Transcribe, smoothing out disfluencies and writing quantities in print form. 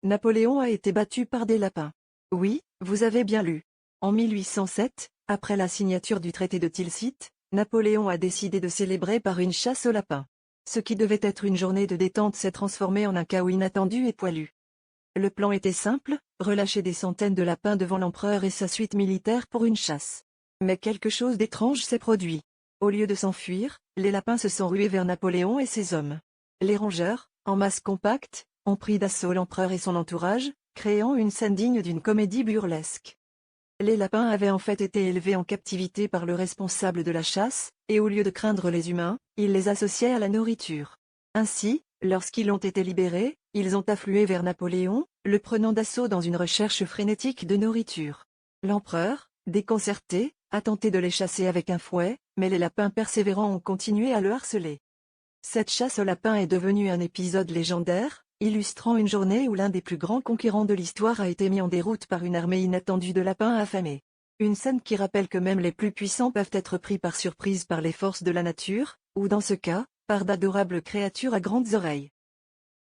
Napoléon a été battu par des lapins. Oui, vous avez bien lu. En 1807, après la signature du traité de Tilsit, Napoléon a décidé de célébrer par une chasse aux lapins. Ce qui devait être une journée de détente s'est transformé en un chaos inattendu et poilu. Le plan était simple, relâcher des centaines de lapins devant l'empereur et sa suite militaire pour une chasse. Mais quelque chose d'étrange s'est produit. Au lieu de s'enfuir, les lapins se sont rués vers Napoléon et ses hommes. Les rongeurs, en masse compacte, ont pris d'assaut l'empereur et son entourage, créant une scène digne d'une comédie burlesque. Les lapins avaient en fait été élevés en captivité par le responsable de la chasse, et au lieu de craindre les humains, il les associait à la nourriture. Ainsi, lorsqu'ils ont été libérés, ils ont afflué vers Napoléon, le prenant d'assaut dans une recherche frénétique de nourriture. L'empereur, déconcerté, a tenté de les chasser avec un fouet, mais les lapins persévérants ont continué à le harceler. Cette chasse aux lapins est devenue un épisode légendaire, illustrant une journée où l'un des plus grands conquérants de l'histoire a été mis en déroute par une armée inattendue de lapins affamés. Une scène qui rappelle que même les plus puissants peuvent être pris par surprise par les forces de la nature, ou dans ce cas, par d'adorables créatures à grandes oreilles.